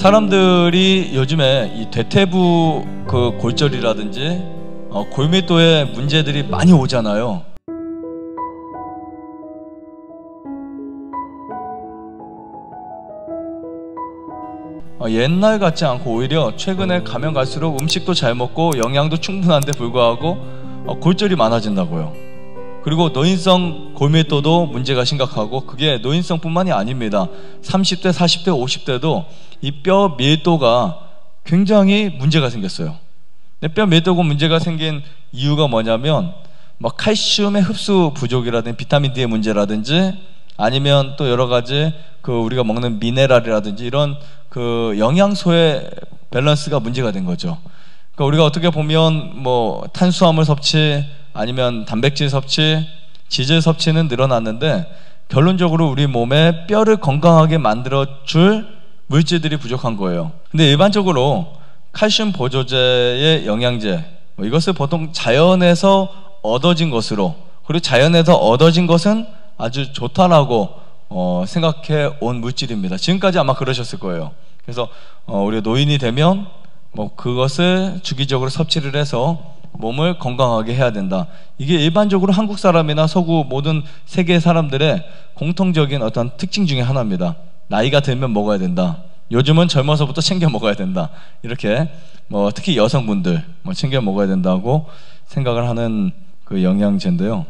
사람들이 요즘에 이 대퇴부 그 골절이라든지 골밀도에 문제들이 많이 오잖아요. 옛날 같지 않고 오히려 최근에 가면 갈수록 음식도 잘 먹고 영양도 충분한데 불구하고 골절이 많아진다고요. 그리고 노인성 골밀도도 문제가 심각하고, 그게 노인성뿐만이 아닙니다. 30대, 40대, 50대도 이 뼈 밀도가 굉장히 문제가 생겼어요. 뼈 밀도가 문제가 생긴 이유가 뭐냐면 칼슘의 흡수 부족이라든지 비타민 D의 문제라든지, 아니면 또 여러 가지 우리가 먹는 미네랄이라든지 이런 영양소의 밸런스가 문제가 된 거죠. 그러니까 우리가 어떻게 보면 탄수화물 섭취, 아니면 단백질 섭취, 지질 섭취는 늘어났는데 결론적으로 우리 몸에 뼈를 건강하게 만들어줄 물질들이 부족한 거예요. 근데 일반적으로 칼슘 보조제의 영양제, 이것을 보통 자연에서 얻어진 것으로, 그리고 자연에서 얻어진 것은 아주 좋다라고 생각해 온 물질입니다. 지금까지 아마 그러셨을 거예요. 그래서 우리가 노인이 되면 그것을 주기적으로 섭취를 해서 몸을 건강하게 해야 된다. 이게 일반적으로 한국 사람이나 서구 모든 세계 사람들의 공통적인 어떤 특징 중에 하나입니다. 나이가 들면 먹어야 된다. 요즘은 젊어서부터 챙겨 먹어야 된다. 이렇게 특히 여성분들 챙겨 먹어야 된다고 생각을 하는 그 영양제인데요.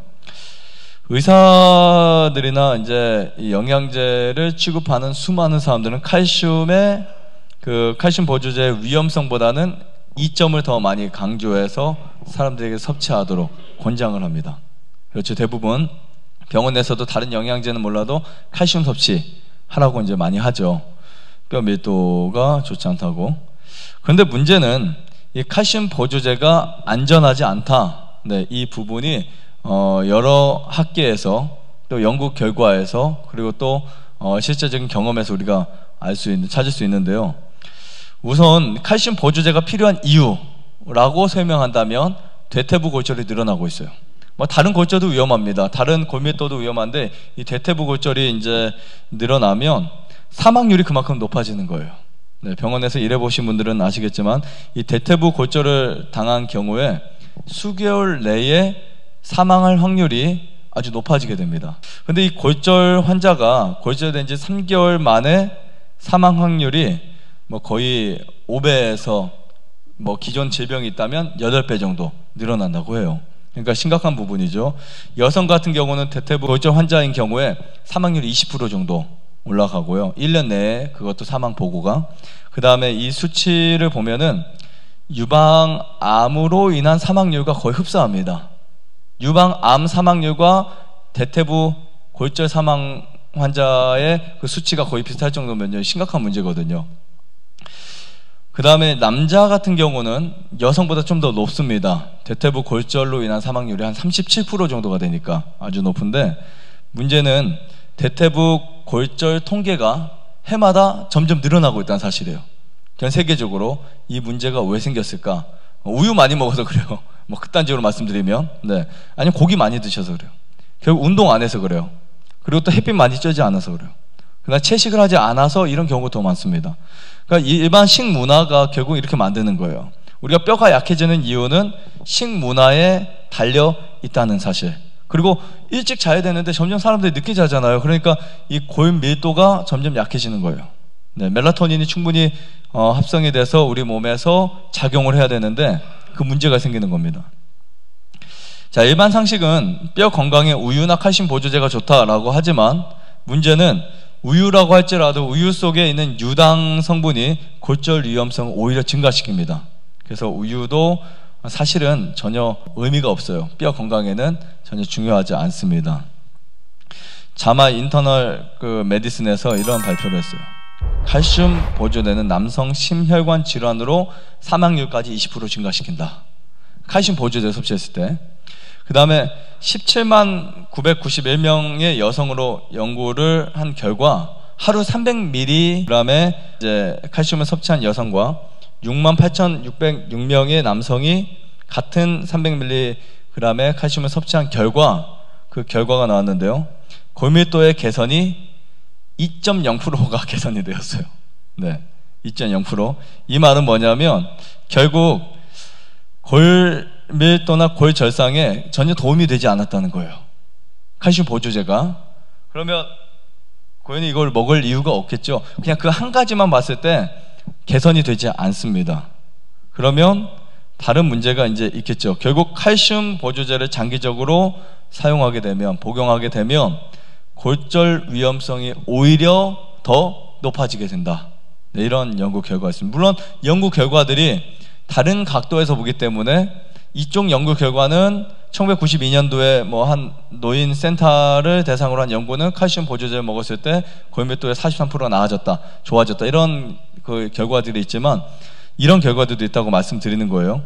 의사들이나 이제 이 영양제를 취급하는 수많은 사람들은 칼슘의 칼슘 보조제의 위험성보다는 이점을 더 많이 강조해서 사람들에게 섭취하도록 권장을 합니다. 그렇죠. 대부분 병원에서도 다른 영양제는 몰라도 칼슘 섭취하라고 이제 많이 하죠. 뼈 밀도가 좋지 않다고. 그런데 문제는 이 칼슘 보조제가 안전하지 않다. 네, 이 부분이 여러 학계에서 또 연구 결과에서, 그리고 또 실제적인 경험에서 우리가 찾을 수 있는데요. 우선 칼슘 보조제가 필요한 이유라고 설명한다면 대퇴부 골절이 늘어나고 있어요. 다른 골절도 위험합니다. 다른 골밀도도 위험한데 이 대퇴부 골절이 이제 늘어나면 사망률이 그만큼 높아지는 거예요. 네, 병원에서 일해보신 분들은 아시겠지만 이 대퇴부 골절을 당한 경우에 수개월 내에 사망할 확률이 아주 높아지게 됩니다. 근데 이 골절 환자가 골절된 지 3개월 만에 사망 확률이 거의 5배에서 기존 질병이 있다면 8배 정도 늘어난다고 해요. 그러니까 심각한 부분이죠. 여성 같은 경우는 대퇴부 골절 환자인 경우에 사망률이 20% 정도 올라가고요. 1년 내에 그것도 사망 보고가. 그 다음에 이 수치를 보면은 유방암으로 인한 사망률과 거의 흡사합니다. 유방암 사망률과 대퇴부 골절 사망 환자의 그 수치가 거의 비슷할 정도면 심각한 문제거든요. 그 다음에 남자 같은 경우는 여성보다 좀 더 높습니다. 대퇴부 골절로 인한 사망률이 한 37% 정도가 되니까 아주 높은데, 문제는 대퇴부 골절 통계가 해마다 점점 늘어나고 있다는 사실이에요. 전 세계적으로 이 문제가 왜 생겼을까? 우유 많이 먹어서 그래요. 극단적으로 말씀드리면. 네. 아니면 고기 많이 드셔서 그래요. 결국 운동 안 해서 그래요. 그리고 또 햇빛 많이 쬐지 않아서 그래요. 그러나 채식을 하지 않아서 이런 경우가 더 많습니다. 그러니까 일반 식문화가 결국 이렇게 만드는 거예요. 우리가 뼈가 약해지는 이유는 식문화에 달려 있다는 사실. 그리고 일찍 자야 되는데 점점 사람들이 늦게 자잖아요. 그러니까 이 골밀도가 점점 약해지는 거예요. 네, 멜라토닌이 충분히 합성이 돼서 우리 몸에서 작용을 해야 되는데 그 문제가 생기는 겁니다. 자, 일반 상식은 뼈 건강에 우유나 칼슘 보조제가 좋다라고 하지만, 문제는 우유라고 할지라도 우유 속에 있는 유당 성분이 골절 위험성을 오히려 증가시킵니다. 그래서 우유도 사실은 전혀 의미가 없어요. 뼈 건강에는 전혀 중요하지 않습니다. 자마 인터널 메디슨에서 이런 발표를 했어요. 칼슘 보조제는 남성 심혈관 질환으로 사망률까지 20% 증가시킨다. 칼슘 보조제 섭취했을 때. 그 다음에 17만 991명의 여성으로 연구를 한 결과 하루 300mg의 이제 칼슘을 섭취한 여성과 68,606명의 남성이 같은 300mg의 칼슘을 섭취한 결과, 그 결과가 나왔는데요. 골밀도의 개선이 2.0%가 개선이 되었어요. 네, 2.0%. 이 말은 뭐냐면 결국 골밀도나 골절상에 전혀 도움이 되지 않았다는 거예요. 칼슘 보조제가. 그러면 고현이 이걸 먹을 이유가 없겠죠. 그냥 그 한 가지만 봤을 때 개선이 되지 않습니다. 그러면 다른 문제가 이제 있겠죠. 결국 칼슘 보조제를 장기적으로 사용하게 되면, 복용하게 되면 골절 위험성이 오히려 더 높아지게 된다. 네, 이런 연구 결과가 있습니다. 물론 연구 결과들이 다른 각도에서 보기 때문에 이쪽 연구 결과는 1992년도에 뭐 한 노인 센터를 대상으로 한 연구는 칼슘 보조제를 먹었을 때 골밀도에 43% 나아졌다, 좋아졌다, 이런 그 결과들이 있지만 이런 결과들도 있다고 말씀드리는 거예요.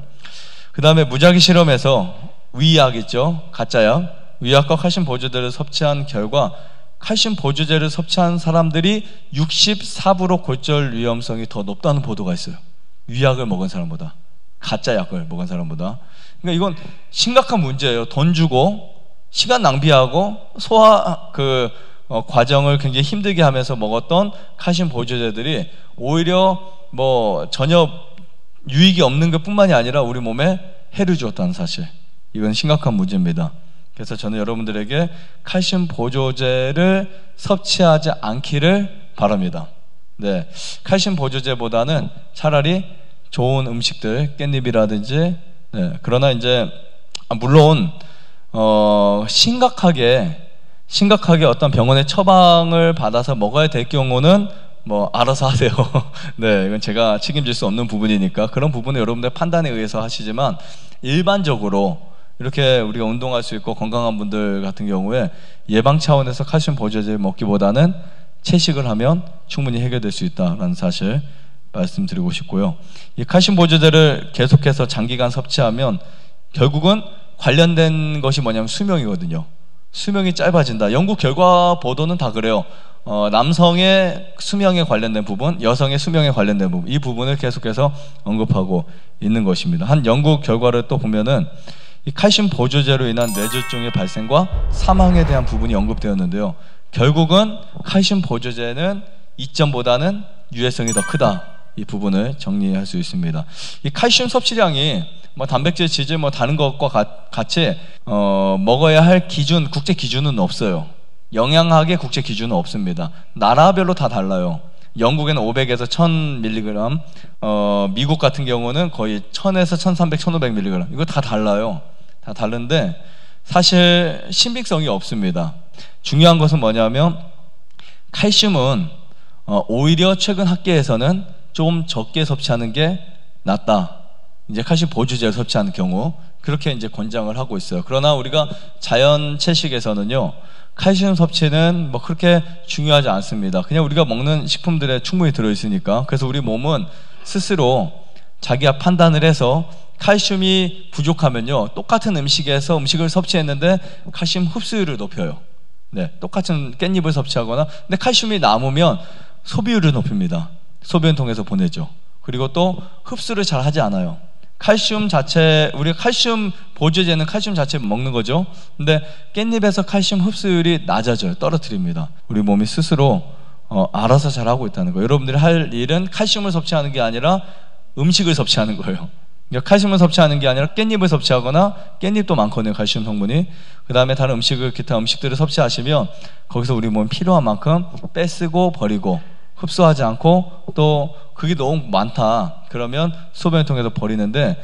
그 다음에 무작위 실험에서 위약 있죠, 가짜약, 위약과 칼슘 보조제를 섭취한 결과 칼슘 보조제를 섭취한 사람들이 64% 골절 위험성이 더 높다는 보도가 있어요. 위약을 먹은 사람보다, 가짜약을 먹은 사람보다. 그러니까 이건 심각한 문제예요. 돈 주고 시간 낭비하고 소화 과정을 굉장히 힘들게 하면서 먹었던 칼슘 보조제들이 오히려 뭐 전혀 유익이 없는 것뿐만이 아니라 우리 몸에 해를 주었다는 사실, 이건 심각한 문제입니다. 그래서 저는 여러분들에게 칼슘 보조제를 섭취하지 않기를 바랍니다. 네, 칼슘 보조제보다는 차라리 좋은 음식들, 깻잎이라든지, 네, 그러나 이제 물론 심각하게 어떤 병원의 처방을 받아서 먹어야 될 경우는 뭐 알아서 하세요. 네, 이건 제가 책임질 수 없는 부분이니까 그런 부분은 여러분들 판단에 의해서 하시지만, 일반적으로 이렇게 우리가 운동할 수 있고 건강한 분들 같은 경우에 예방 차원에서 칼슘 보조제를 먹기보다는 채식을 하면 충분히 해결될 수 있다는 사실 말씀드리고 싶고요. 이 칼슘 보조제를 계속해서 장기간 섭취하면 결국은 관련된 것이 뭐냐면 수명이거든요. 수명이 짧아진다. 연구 결과 보도는 다 그래요. 남성의 수명에 관련된 부분, 여성의 수명에 관련된 부분, 이 부분을 계속해서 언급하고 있는 것입니다. 한 연구 결과를 또 보면은 이 칼슘 보조제로 인한 뇌졸중의 발생과 사망에 대한 부분이 언급되었는데요. 결국은 칼슘 보조제는 이점보다는 유해성이 더 크다. 이 부분을 정리할 수 있습니다. 이 칼슘 섭취량이 뭐 단백질, 지질 뭐 다른 것과 같이 먹어야 할 기준, 국제 기준은 없어요. 영양학의 국제 기준은 없습니다. 나라별로 다 달라요. 영국에는 500에서 1000mg, 미국 같은 경우는 거의 1000에서 1300, 1500mg. 이거 다 달라요. 다 다른데 사실 신빙성이 없습니다. 중요한 것은 뭐냐면 칼슘은 오히려 최근 학계에서는 좀 적게 섭취하는 게 낫다. 이제 칼슘 보조제를 섭취하는 경우 그렇게 이제 권장을 하고 있어요. 그러나 우리가 자연 채식에서는요, 칼슘 섭취는 뭐 그렇게 중요하지 않습니다. 그냥 우리가 먹는 식품들에 충분히 들어있으니까. 그래서 우리 몸은 스스로 자기가 판단을 해서 칼슘이 부족하면요, 똑같은 음식을 섭취했는데 칼슘 흡수율을 높여요. 네, 똑같은 깻잎을 섭취하거나, 근데 칼슘이 남으면 소비율을 높입니다. 소변 통해서 보내죠. 그리고 또 흡수를 잘 하지 않아요. 칼슘 자체, 우리가 칼슘 보조제는 칼슘 자체 먹는 거죠. 근데 깻잎에서 칼슘 흡수율이 낮아져요. 떨어뜨립니다. 우리 몸이 스스로 알아서 잘하고 있다는 거예요. 여러분들이 할 일은 칼슘을 섭취하는 게 아니라 음식을 섭취하는 거예요. 그러니까 칼슘을 섭취하는 게 아니라 깻잎을 섭취하거나, 깻잎도 많거든요, 칼슘 성분이. 그 다음에 다른 음식을, 기타 음식들을 섭취하시면 거기서 우리 몸이 필요한 만큼 빼쓰고 버리고, 흡수하지 않고, 또 그게 너무 많다 그러면 소변을 통해서 버리는데,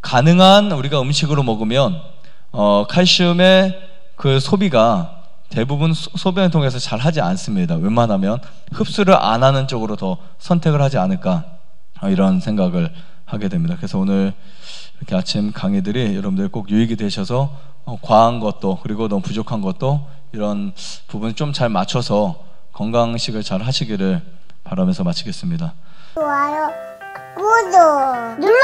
가능한 우리가 음식으로 먹으면 칼슘의 그 소비가 대부분 소변을 통해서 잘 하지 않습니다. 웬만하면 흡수를 안 하는 쪽으로 더 선택을 하지 않을까, 이런 생각을 하게 됩니다. 그래서 오늘 이렇게 아침 강의들이 여러분들 꼭 유익이 되셔서 과한 것도, 그리고 너무 부족한 것도, 이런 부분 좀 잘 맞춰서 건강식을 잘 하시기를 바라면서 마치겠습니다. 좋아요, 구독 눌러.